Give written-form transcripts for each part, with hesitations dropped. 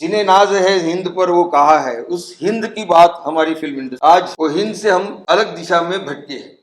जिन्हें नाज है हिंद पर वो कहा है, उस हिंद की बात हमारी फिल्म इंडस्ट्री। आज वो हिंद से हम अलग दिशा में भटके हैं।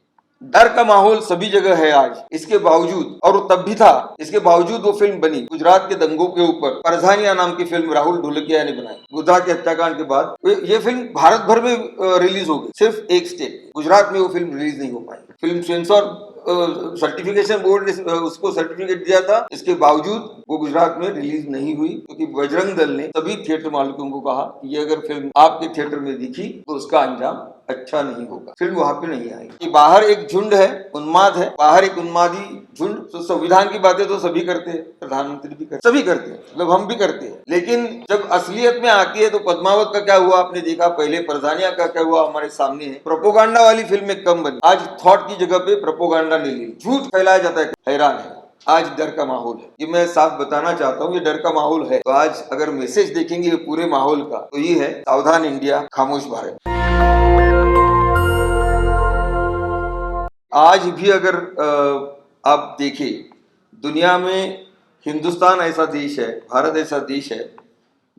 डर का माहौल सभी जगह है आज, इसके बावजूद, और तब भी था, इसके बावजूद वो फिल्म बनी। गुजरात के दंगों के ऊपर परधानिया नाम की फिल्म राहुल ढोलकिया ने बनाई। गुजरात के हत्याकांड के बाद ये फिल्म भारत भर में रिलीज हो गई, सिर्फ एक स्टेट गुजरात में वो फिल्म रिलीज नहीं हो पाई। फिल्म सेंसर सर्टिफिकेशन बोर्ड ने उसको सर्टिफिकेट दिया था, इसके बावजूद वो गुजरात में रिलीज नहीं हुई, क्योंकि बजरंग दल ने सभी थिएटर मालिकों को कहा कि ये अगर फिल्म आपके थिएटर में दिखी तो उसका अंजाम अच्छा नहीं होगा, फिल्म वहां पे नहीं आएगी। बाहर एक झुंड है, उन्माद है, बाहर एक उन्मादी झुंड। तो संविधान की बातें तो सभी करते हैं, प्रधानमंत्री भी करते, सभी करते हैं, मतलब हम भी करते हैं। लेकिन जब असलियत में आती है तो पद्मावत का क्या हुआ आपने देखा, पहले परधानिया का क्या हुआ हमारे सामने है। प्रोपोगंडा वाली फिल्में कम बनी, आज थॉट की जगह पे प्रोपोगंडा ले ली, झूठ फैलाया जाता है। हैरान है, आज डर का माहौल है। ये मैं साफ बताना चाहता हूँ, ये डर का माहौल है। तो आज अगर मैसेज देखेंगे पूरे माहौल का तो ये है, सावधान इंडिया, खामोश भारत। आज भी अगर आप देखें, दुनिया में हिंदुस्तान ऐसा देश है, भारत ऐसा देश है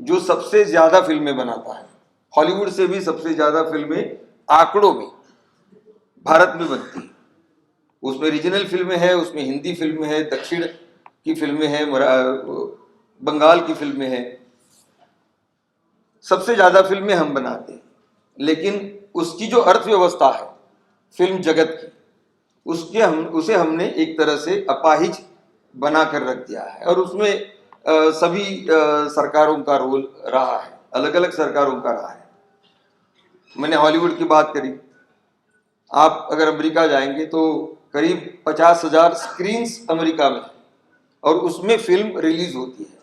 जो सबसे ज्यादा फिल्में बनाता है। हॉलीवुड से भी सबसे ज्यादा फिल्में आंकड़ों में भारत में बनती है। उसमें रीजनल फिल्में हैं, उसमें हिंदी फिल्में हैं, दक्षिण की फिल्में हैं, बंगाल की फिल्में हैं। सबसे ज्यादा फिल्में हम बनाते हैं, लेकिन उसकी जो अर्थव्यवस्था है फिल्म जगत की, उसे हमने एक तरह से अपाहिज बना कर रख दिया है। और उसमें सभी सरकारों का रोल रहा है, अलग अलग सरकारों का रहा है। मैंने हॉलीवुड की बात करी, आप अगर अमेरिका जाएंगे तो करीब 50,000 स्क्रीन्स अमेरिका में, और उसमें फिल्म रिलीज होती है।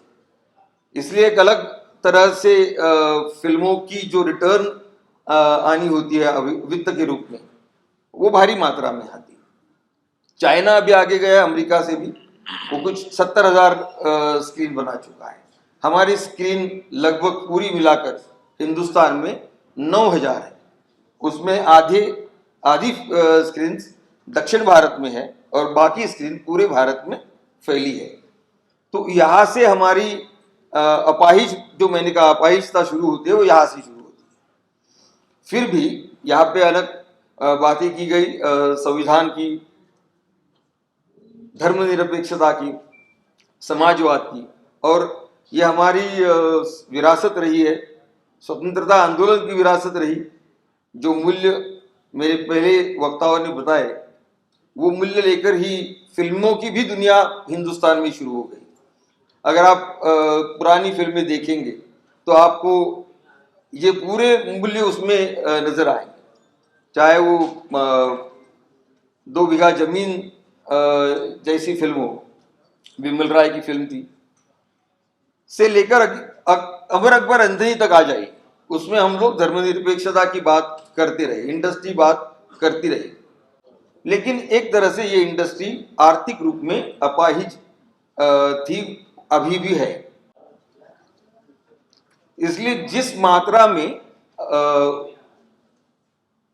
इसलिए एक अलग तरह से फिल्मों की जो रिटर्न आनी होती है वित्त के रूप में, वो भारी मात्रा में आती है। चाइना अभी आगे गया अमेरिका से भी, वो कुछ 70,000 स्क्रीन बना चुका है। हमारी स्क्रीन लगभग पूरी मिलाकर हिंदुस्तान में 9,000 है। उसमें आधी स्क्रीन दक्षिण भारत में है और बाकी स्क्रीन पूरे भारत में फैली है। तो यहाँ से हमारी अपाहिज, जो मैंने कहा अपाहिजता शुरू होती है, वो यहाँ से शुरू होती है। फिर भी यहाँ पे अलग बातें की गई, संविधान की, धर्मनिरपेक्षता की, समाजवाद की, और ये हमारी विरासत रही है, स्वतंत्रता आंदोलन की विरासत रही। जो मूल्य मेरे पहले वक्ताओं ने बताए, वो मूल्य लेकर ही फिल्मों की भी दुनिया हिंदुस्तान में शुरू हो गई। अगर आप पुरानी फिल्में देखेंगे तो आपको ये पूरे मूल्य उसमें नजर आएंगे। चाहे वो 2 बीघा जमीन जैसी फिल्म हो, विमल राय की फिल्म थी, से लेकर अमर अकबर अंधेरी तक आ जाए, उसमें हम लोग धर्मनिरपेक्षता की बात करते रहे, इंडस्ट्री बात करती रही। लेकिन एक तरह से ये इंडस्ट्री आर्थिक रूप में अपाहिज थी, अभी भी है। इसलिए जिस मात्रा में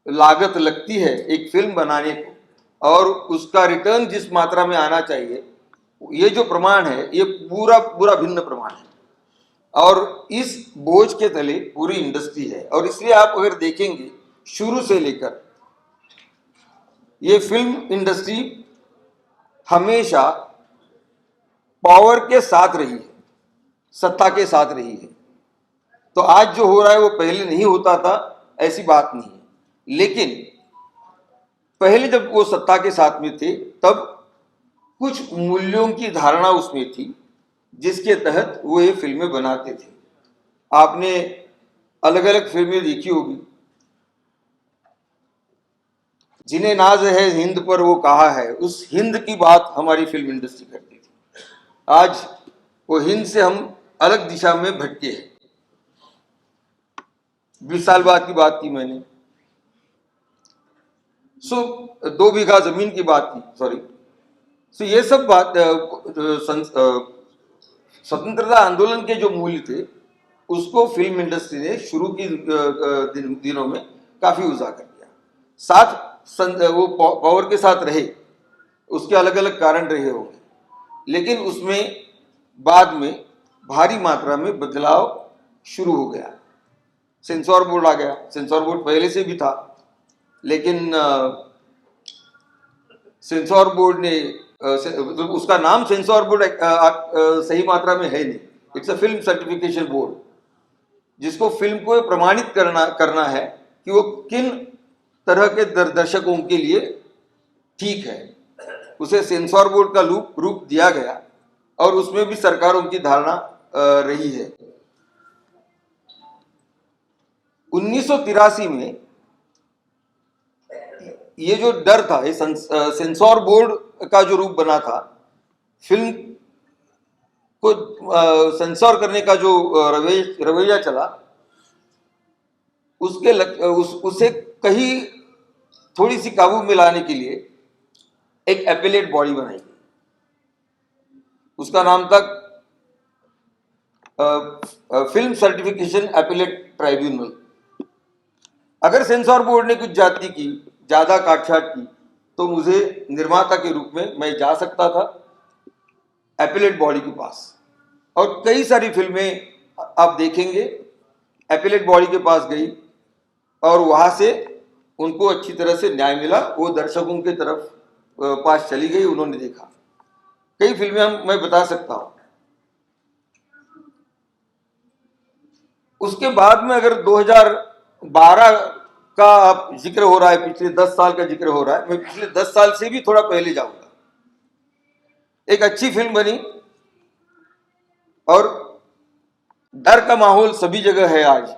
लागत लगती है एक फिल्म बनाने को, और उसका रिटर्न जिस मात्रा में आना चाहिए, ये जो प्रमाण है ये पूरा भिन्न प्रमाण है। और इस बोझ के तले पूरी इंडस्ट्री है। और इसलिए आप अगर देखेंगे शुरू से लेकर, ये फिल्म इंडस्ट्री हमेशा पावर के साथ रही है, सत्ता के साथ रही है। तो आज जो हो रहा है वो पहले नहीं होता था, ऐसी बात नहीं है। लेकिन पहले जब वो सत्ता के साथ में थे, तब कुछ मूल्यों की धारणा उसमें थी, जिसके तहत वो ये फिल्में बनाते थे। आपने अलग अलग फिल्में देखी होगी। जिन्हें नाज है हिंद पर वो कहा है, उस हिंद की बात हमारी फिल्म इंडस्ट्री करती थी। आज वो हिंद से हम अलग दिशा में भटके हैं। 20 साल बाद की बात की मैंने, 2 बीघा जमीन की बात की, सॉरी। ये सब बात स्वतंत्रता आंदोलन के जो मूल्य थे, उसको फिल्म इंडस्ट्री ने शुरू की दिनों में काफी उजागर किया। साथ वो पावर के साथ रहे, उसके अलग अलग कारण रहे होंगे, लेकिन उसमें बाद में भारी मात्रा में बदलाव शुरू हो गया। सेंसर बोर्ड आ गया। सेंसर बोर्ड पहले से भी था, लेकिन सेंसर बोर्ड ने उसका नाम सेंसर बोर्ड सही मात्रा में है नहीं। It's a film certification board, जिसको फिल्म को प्रमाणित करना है कि वो किन तरह के दर्शकों के लिए ठीक है। उसे सेंसर बोर्ड का रूप दिया गया और उसमें भी सरकारों की धारणा रही है। 1983 में ये जो डर था, ये सेंसर बोर्ड का जो रूप बना था, फिल्म को सेंसर करने का जो रवैया चला, उसे कहीं थोड़ी सी काबू में लाने के लिए एक एपेलेट बॉडी बनाई गई। उसका नाम था फिल्म सर्टिफिकेशन एपेलेट ट्राइब्यूनल। अगर सेंसर बोर्ड ने कुछ जाति की ज्यादा काटछाट की तो मुझे निर्माता के रूप में मैं जा सकता था एपेलेट बॉडी के पास, और कई सारी फिल्में आप देखेंगे एपेलेट बॉडी के पास गई और वहां से उनको अच्छी तरह से न्याय मिला। वो दर्शकों के तरफ पास चली गई, उन्होंने देखा। कई फिल्में मैं बता सकता हूं। उसके बाद में अगर 2012 का आप जिक्र हो रहा है, पिछले 10 साल का जिक्र हो रहा है, मैं पिछले 10 साल से भी थोड़ा पहले जाऊंगा। एक अच्छी फिल्म बनी और डर का माहौल सभी जगह है आज,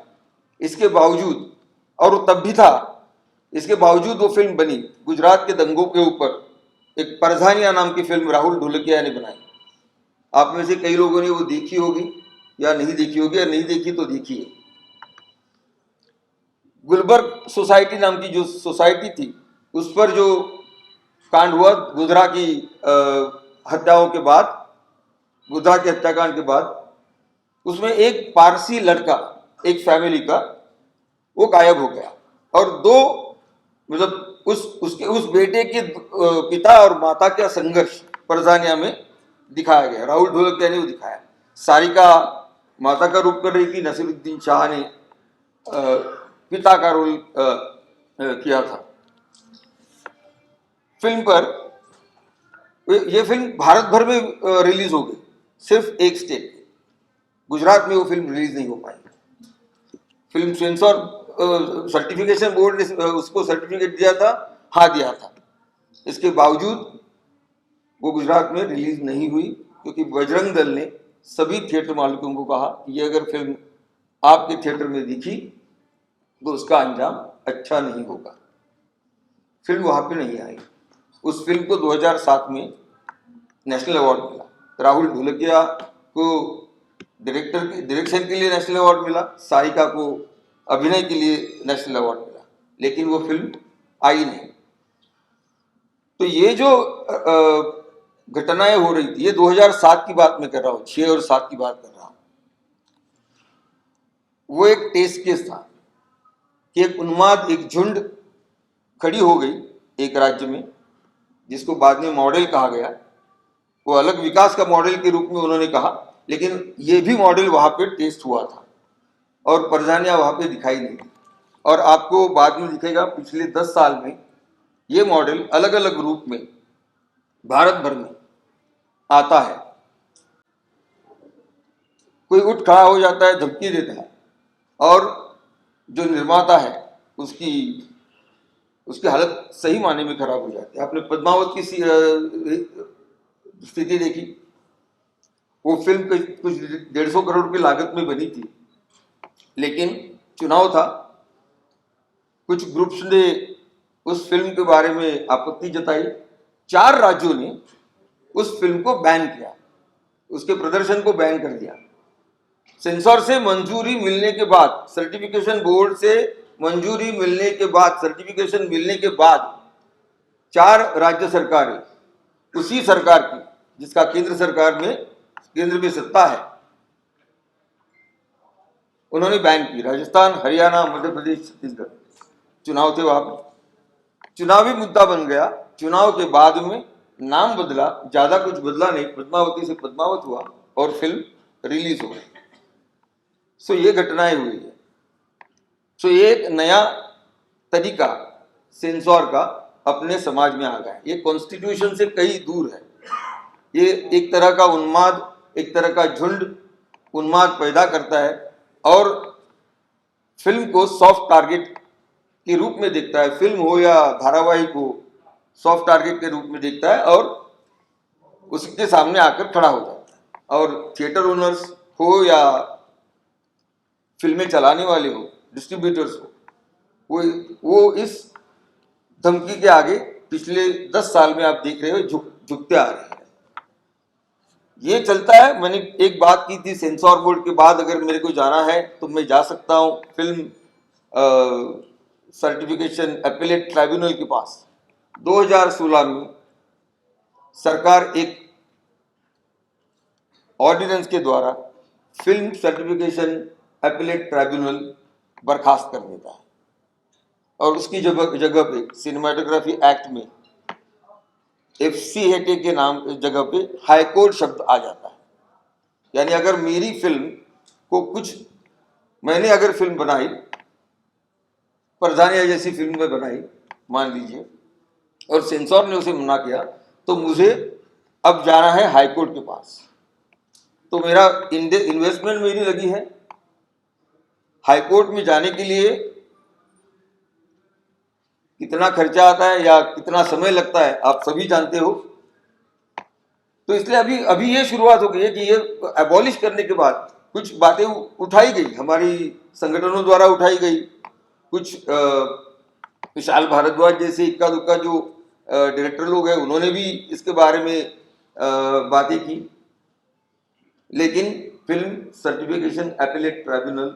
इसके बावजूद, और तब भी था, इसके बावजूद वो फिल्म बनी। गुजरात के दंगों के ऊपर एक परधानिया नाम की फिल्म राहुल ढोलकिया ने बनाई। आप में से कई लोगों ने वो देखी होगी या नहीं देखी होगी, या नहीं देखी तो देखिए। गुलबर्ग सोसाइटी नाम की जो सोसाइटी थी, उस पर जो कांड हुआ गोधरा की हत्याओं के बाद, गोधरा के हत्याकांड के बाद, उसमें एक पारसी लड़का, एक फैमिली का, वो गायब हो गया। और दो मतलब उस बेटे के पिता और माता का संघर्ष परजानिया में दिखाया गया। राहुल ढोलकिया ने वो दिखाया। सारिका माता का रूप कर रही थी, नसीरुद्दीन शाह ने पिता का रोल किया था। फिल्म पर ये फिल्म भारत भर में रिलीज हो गई, सिर्फ एक स्टेट गुजरात में वो फिल्म रिलीज नहीं हो पाई। फिल्म सेंसर सर्टिफिकेशन बोर्ड ने उसको सर्टिफिकेट दिया था, हाँ दिया था, इसके बावजूद वो गुजरात में रिलीज नहीं हुई, क्योंकि बजरंग दल ने सभी थिएटर मालिकों को कहा कि ये अगर फिल्म आपके थिएटर में दिखी तो उसका अंजाम अच्छा नहीं होगा। फिल्म वहां पे नहीं आई। उस फिल्म को 2007 में नेशनल अवार्ड मिला। राहुल ढोलकिया को डायरेक्शन के लिए नेशनल अवार्ड मिला, सारिका को अभिनय के लिए नेशनल अवार्ड मिला, लेकिन वो फिल्म आई नहीं। तो ये जो घटनाएं हो रही थी, ये 2007 की बात मैं कर रहा हूँ, 6 और 7 की बात कर रहा हूँ। वो एक टेस्ट केस था कि एक उन्माद, एक झुंड खड़ी हो गई एक राज्य में, जिसको बाद में मॉडल कहा गया। वो अलग विकास का मॉडल के रूप में उन्होंने कहा, लेकिन ये भी मॉडल वहां पे टेस्ट हुआ था और परजानिया वहां पे दिखाई नहीं दी। और आपको बाद में दिखेगा पिछले 10 साल में ये मॉडल अलग अलग रूप में भारत भर में आता है। कोई उठ खड़ा हो जाता है, धमकी देता है, और जो निर्माता है उसकी हालत सही मायने में खराब हो जाती है। आपने पद्मावत की स्थिति देखी। वो फिल्म कुछ 150 करोड़ की लागत में बनी थी, लेकिन चुनाव था, कुछ ग्रुप्स ने उस फिल्म के बारे में आपत्ति जताई। 4 राज्यों ने उस फिल्म को बैन किया, उसके प्रदर्शन को बैन कर दिया। सेंसर से मंजूरी मिलने के बाद, सर्टिफिकेशन बोर्ड से मंजूरी मिलने के बाद, सर्टिफिकेशन मिलने के बाद 4 राज्य सरकारें, उसी सरकार की जिसका केंद्र में सत्ता है, उन्होंने बैन की। राजस्थान, हरियाणा, मध्य प्रदेश, छत्तीसगढ़ चुनाव थे, वहां पर चुनावी मुद्दा बन गया। चुनाव के बाद में नाम बदला, ज्यादा कुछ बदला नहीं, पद्मावती से पद्मावत हुआ और फिल्म रिलीज हो गई। सो ये घटनाएं हुई है। सो ये एक नया तरीका सेंसर का अपने समाज में आ गया है। ये कॉन्स्टिट्यूशन से कई दूर है। ये एक तरह का उन्माद, एक तरह का झुंड उन्माद पैदा करता है और फिल्म को सॉफ्ट टारगेट के रूप में देखता है। फिल्म हो या धारावाहिक हो, सॉफ्ट टारगेट के रूप में देखता है और उसके सामने आकर खड़ा हो जाता है। और थिएटर ओनर्स हो या फिल्में चलाने वाले हो, डिस्ट्रीब्यूटर्स हो, वो इस धमकी के आगे पिछले 10 साल में आप देख रहे हो झुकते आ रहे हैं। ये चलता है। मैंने एक बात की थी, सेंसर बोर्ड के बाद अगर मेरे को जाना है तो मैं जा सकता हूँ फिल्म सर्टिफिकेशन अपीलेट ट्राइब्यूनल के पास। 2016 में सरकार एक ऑर्डिनेंस के द्वारा फिल्म सर्टिफिकेशन अपीलेट ट्राइब्यूनल बर्खास्त कर देता है और उसकी जगह पे सिनेमाटोग्राफी एक्ट में FCAT के नाम जगह पे हाईकोर्ट शब्द आ जाता है। यानी अगर मेरी फिल्म को कुछ, मैंने अगर फिल्म बनाई, परजानिया जैसी फिल्म में बनाई मान लीजिए, और सेंसर ने उसे मना किया, तो मुझे अब जाना है हाईकोर्ट के पास। तो मेरा इन्वेस्टमेंट मेरी लगी है, हाईकोर्ट में जाने के लिए कितना खर्चा आता है या कितना समय लगता है आप सभी जानते हो। तो इसलिए अभी ये शुरुआत हो गई है कि ये एबॉलिश करने के बाद कुछ बातें उठाई गई, हमारी संगठनों द्वारा उठाई गई, कुछ विशाल भारद्वाज जैसे इक्का दुक्का जो डायरेक्टर लोग हैं उन्होंने भी इसके बारे में बातें की। लेकिन फिल्म सर्टिफिकेशन अपीलेट ट्राइब्यूनल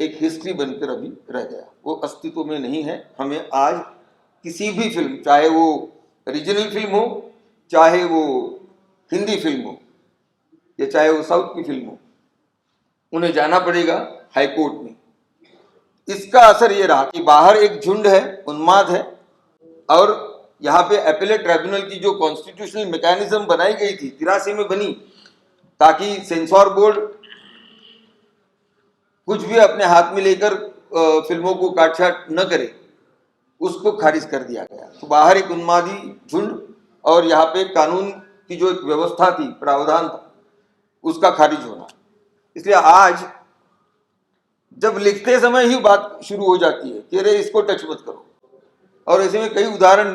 एक हिस्ट्री बनकर अभी रह गया, वो अस्तित्व में नहीं है। हमें आज किसी भी फिल्म, चाहे वो रीजनल फिल्म हो, चाहे वो हिंदी फिल्म हो या चाहे वो साउथ की फिल्म हो, उन्हें जाना पड़ेगा हाईकोर्ट में। इसका असर ये रहा कि बाहर एक झुंड है, उन्माद है, और यहाँ पे अपीलेट ट्राइब्यूनल की जो कॉन्स्टिट्यूशनल मैकेनिज्म बनाई गई थी 83 में बनी, ताकि सेंसर बोर्ड कुछ भी अपने हाथ में लेकर फिल्मों को काटछाट न करे, उसको खारिज कर दिया गया। तो बाहर एक उन्मादी झुंड और यहाँ पे कानून की जो एक व्यवस्था थी, प्रावधान था, उसका खारिज होना। इसलिए आज जब लिखते समय ही बात शुरू हो जाती है कि अरे इसको टच मत करो, और ऐसे में कई उदाहरण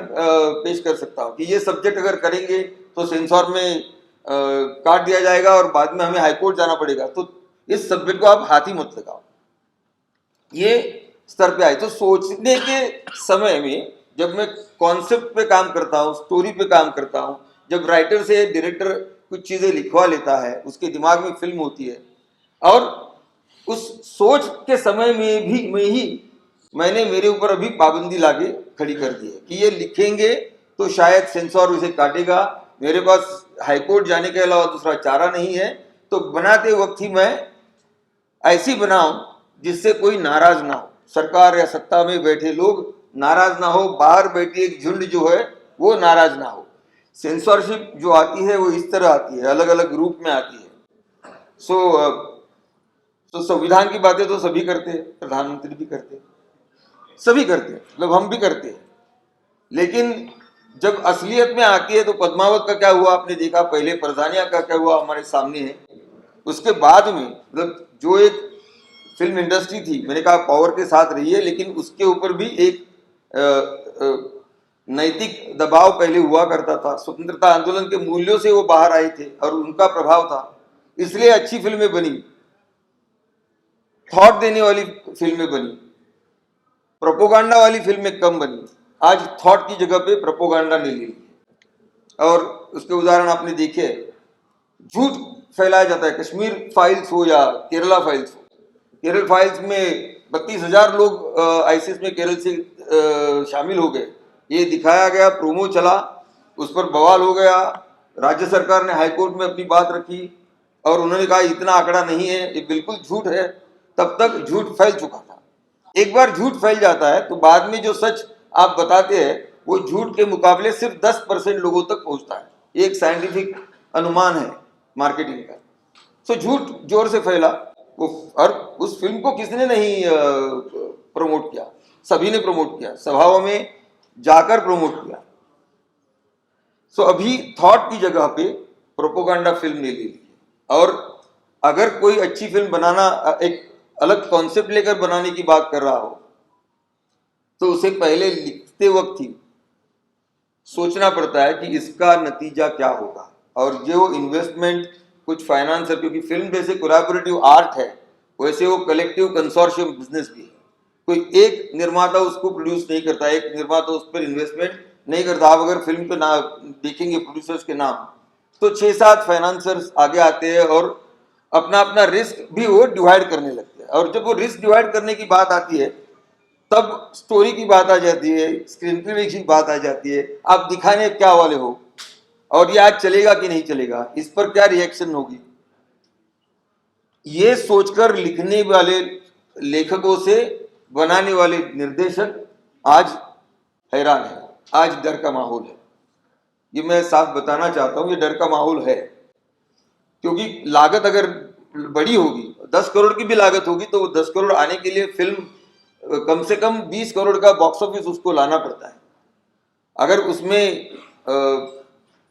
पेश कर सकता हूँ कि ये सब्जेक्ट अगर करेंगे तो सेंसर में काट दिया जाएगा और बाद में हमें हाईकोर्ट जाना पड़ेगा, तो इस सब्जेक्ट को आप हाथ ही मत लगाओ। ये स्तर पे आए। तो सोचने के समय में जब मैं कॉन्सेप्ट पे काम करता हूँ, स्टोरी पे काम करता हूँ, जब राइटर से डायरेक्टर कुछ चीजें लिखवा लेता है, उसके दिमाग में फिल्म होती है, और उस सोच के समय में ही मैंने मेरे ऊपर अभी पाबंदी लाके खड़ी कर दी है कि ये लिखेंगे तो शायद सेंसर इसे काटेगा, मेरे पास हाईकोर्ट जाने के अलावा दूसरा चारा नहीं है। तो बनाते वक्त ही मैं ऐसी बनाऊं जिससे कोई नाराज ना हो, सरकार या सत्ता में बैठे लोग नाराज ना हो, बाहर बैठी एक झुंड जो है वो नाराज ना हो। सेंसरशिप जो आती है वो इस तरह आती है, अलग अलग रूप में आती है। तो संविधान की बातें तो सभी करते हैं, प्रधानमंत्री भी करते हैं, सभी करते हैं, मतलब हम भी करते हैं। लेकिन जब असलियत में आती है तो पद्मावत का क्या हुआ आपने देखा, पहले परजानिया का क्या हुआ हमारे सामने है। उसके बाद में मतलब जो एक फिल्म इंडस्ट्री थी, मैंने कहा पावर के साथ रही है, लेकिन उसके ऊपर भी एक नैतिक दबाव पहले हुआ करता था। स्वतंत्रता आंदोलन के मूल्यों से वो बाहर आए थे और उनका प्रभाव था, इसलिए अच्छी फिल्में बनी, थॉट देने वाली फिल्में बनी, प्रोपोगंडा वाली फिल्में कम बनी। आज थॉट की जगह पे प्रोपोगंडा ने ले ली, और उसके उदाहरण आपने देखे। झूठ फैलाया जाता है, कश्मीर फाइल्स हो या केरला फाइल्स हो। केरल फाइल्स में 32,000 लोग आईसिस में केरल से शामिल हो गए, ये दिखाया गया, प्रोमो चला, उस पर बवाल हो गया। राज्य सरकार ने हाईकोर्ट में अपनी बात रखी और उन्होंने कहा इतना आंकड़ा नहीं है, ये बिल्कुल झूठ है। तब तक झूठ फैल चुका था। एक बार झूठ फैल जाता है तो बाद में जो सच आप बताते हैं वो झूठ के मुकाबले सिर्फ 10% लोगों तक पहुंचता है। एक साइंटिफिक अनुमान है मार्केटिंग का। तो झूठ जोर से फैला, वो, और उस फिल्म को किसने नहीं प्रमोट किया, सभी ने प्रमोट किया, सभाओं में जाकर प्रमोट किया। सो अभी थॉट की जगह पे प्रोपोगंडा फिल्म ने ले ली है। और अगर कोई अच्छी फिल्म बनाना, एक अलग कॉन्सेप्ट लेकर बनाने की बात कर रहा हो, तो उसे पहले लिखते वक्त ही सोचना पड़ता है कि इसका नतीजा क्या होगा, और जो इन्वेस्टमेंट कुछ फाइनेंसर, क्योंकि फिल्म जैसे कोलैबोरेटिव आर्ट है वैसे वो कलेक्टिव कंसोर्शियम बिजनेस भी है। कोई एक निर्माता उसको प्रोड्यूस नहीं करता, एक निर्माता उस पर इन्वेस्टमेंट नहीं करता। आप अगर फिल्म पे ना देखेंगे प्रोड्यूसर्स के नाम, तो 6-7 फाइनेंसर्स आगे आते हैं और अपना अपना रिस्क भी वो डिवाइड करने लगते हैं। और जब वो रिस्क डिवाइड करने की बात आती है, तब स्टोरी की बात आ जाती है, स्क्रीन प्ले की बात आ जाती है, आप दिखाने क्या वाले हो, और ये आज चलेगा कि नहीं चलेगा, इस पर क्या रिएक्शन होगी, ये सोचकर लिखने वाले लेखकों से बनाने वाले निर्देशक आज हैरान है। आज डर का माहौल है, ये मैं साफ बताना चाहता हूं, ये डर का माहौल है। क्योंकि लागत अगर बड़ी होगी, 10 करोड़ की भी लागत होगी, तो 10 करोड़ आने के लिए फिल्म कम से कम 20 करोड़ का बॉक्स ऑफिस उसको लाना पड़ता है। अगर उसमें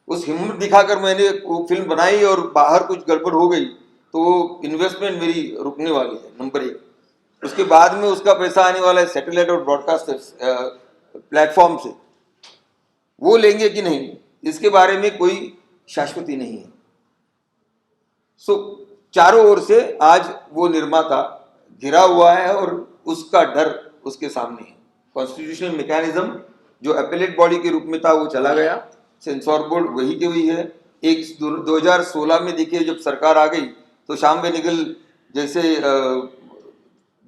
उस हिम्मत दिखाकर मैंने वो फिल्म बनाई और बाहर कुछ गड़बड़ हो गई, तो वो इन्वेस्टमेंट मेरी रुकने वाली है, नंबर 1। उसके बाद में उसका पैसा आने वाला है सैटेलाइट और ब्रॉडकास्टर्स प्लेटफॉर्म से, वो लेंगे कि नहीं, इसके बारे में कोई शाश्वती नहीं है। सो चारों ओर से आज वो निर्माता घिरा हुआ है और उसका डर उसके सामने है। कॉन्स्टिट्यूशनल मैकेनिज्म जो अपीलेट बॉडी के रूप में था वो चला गया, सेंसर बोर्ड वही के वही है। एक 2016 में देखिए जब सरकार आ गई, तो श्याम बेनेगल जैसे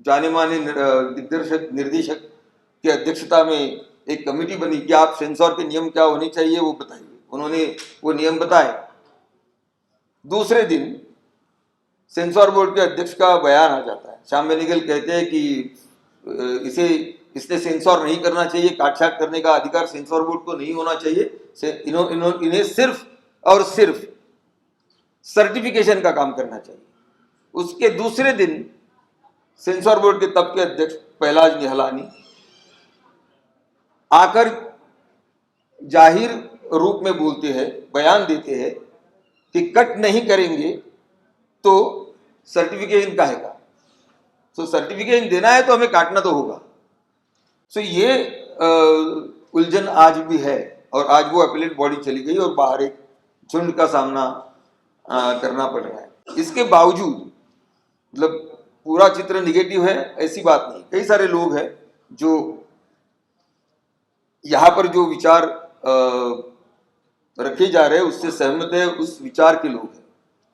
जाने माने दिग्दर्शक निर्देशक की अध्यक्षता में एक कमेटी बनी कि आप सेंसर के नियम क्या होने चाहिए वो बताइए। उन्होंने वो नियम बताए। दूसरे दिन सेंसर बोर्ड के अध्यक्ष का बयान आ जाता है, श्याम बेनेगल कहते हैं कि इसने सेंसर नहीं करना चाहिए, काटछाट करने का अधिकार सेंसर बोर्ड को नहीं होना चाहिए, इन्हें सिर्फ और सिर्फ सर्टिफिकेशन का काम करना चाहिए। उसके दूसरे दिन सेंसर बोर्ड के तब के अध्यक्ष पहलाज निहलानी आकर जाहिर रूप में बोलते हैं, बयान देते हैं कि कट नहीं करेंगे तो सर्टिफिकेशन काहेगा, तो सर्टिफिकेशन देना है तो हमें काटना तो होगा। सो ये उलझन आज भी है, और आज वो अपीलेट बॉडी चली गई और बाहर एक झुंड का सामना करना पड़ रहा है। इसके बावजूद मतलब पूरा चित्र निगेटिव है ऐसी बात नहीं, कई सारे लोग हैं जो यहाँ पर जो विचार रखे जा रहे हैं उससे सहमत है, उस विचार के लोग हैं।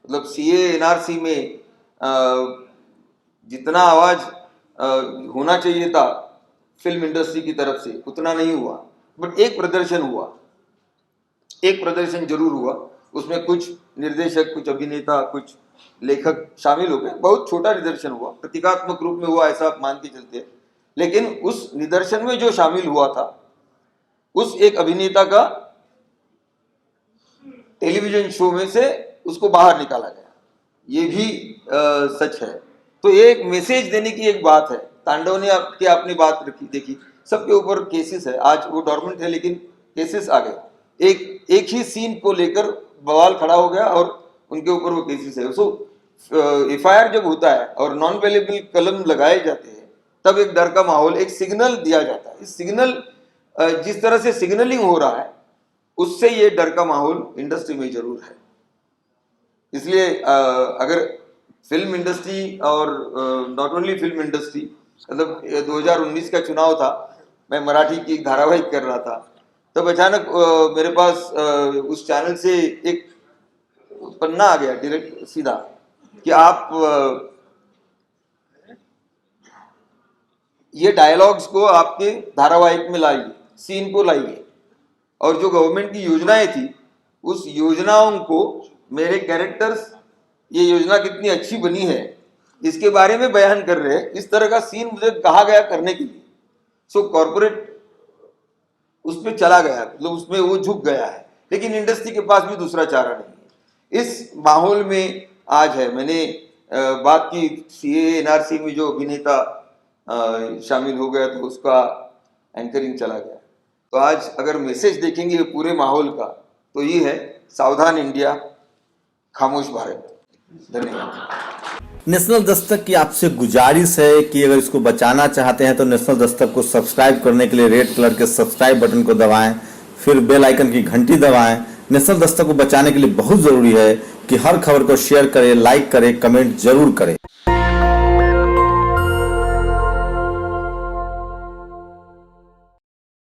मतलब सीए एनआरसी में जितना आवाज होना चाहिए था फिल्म इंडस्ट्री की तरफ से उतना नहीं हुआ, बट एक प्रदर्शन हुआ, एक प्रदर्शन जरूर हुआ। उसमें कुछ निर्देशक, कुछ अभिनेता, कुछ लेखक शामिल हो गए। बहुत छोटा निदर्शन हुआ, प्रतीकात्मक रूप में हुआ ऐसा मान के चलते हैं, लेकिन उस निदर्शन में जो शामिल हुआ था उस एक अभिनेता का टेलीविजन शो में से उसको बाहर निकाला गया, ये भी सच है। तो ये एक मैसेज देने की एक बात है। तांडव ने आपने बात रखी, देखी सबके ऊपर केसेस है, आज वो डॉर्मेंट है लेकिन केसेस आ गए। एक ही सीन को लेकर बवाल खड़ा हो गया और उनके ऊपर वो केसेस है। सो एफआईआर जब होता है और नॉन अवेलेबल कलम लगाए जाते हैं, तब एक डर का माहौल, एक सिग्नल दिया जाता है। इस सिग्नल जिस तरह से सिग्नलिंग हो रहा है उससे ये डर का माहौल इंडस्ट्री में जरूर है। इसलिए अगर फिल्म इंडस्ट्री और नॉट ओनली फिल्म इंडस्ट्री, मतलब 2019 का चुनाव था, मैं मराठी की एक धारावाहिक कर रहा था, तब अचानक मेरे पास उस चैनल से एक पन्ना आ गया डायरेक्ट सीधा कि आप ये डायलॉग्स को आपके धारावाहिक में लाइए, सीन को लाइए, और जो गवर्नमेंट की योजनाएं थी उस योजनाओं को मेरे कैरेक्टर्स, ये योजना कितनी अच्छी बनी है इसके बारे में बयान कर रहे हैं। इस तरह का सीन मुझे कहा गया करने के लिए। सो कॉर्पोरेट उस पर चला गया, मतलब उसमें वो झुक गया है, लेकिन इंडस्ट्री के पास भी दूसरा चारा नहीं है। इस माहौल में आज है। मैंने बात की सीए एनआरसी में जो अभिनेता शामिल हो गया तो उसका एंकरिंग चला गया। तो आज अगर मैसेज देखेंगे पूरे माहौल का तो ये है, सावधान इंडिया, खामोश भारत। धन्यवाद। नेशनल दस्तक की आपसे गुजारिश है कि अगर इसको बचाना चाहते हैं तो नेशनल दस्तक को सब्सक्राइब करने के लिए रेड कलर के सब्सक्राइब बटन को दबाएं, फिर बेल आइकन की घंटी दबाएं। नेशनल दस्तक को बचाने के लिए बहुत जरूरी है कि हर खबर को शेयर करें, लाइक करें, कमेंट जरूर करें।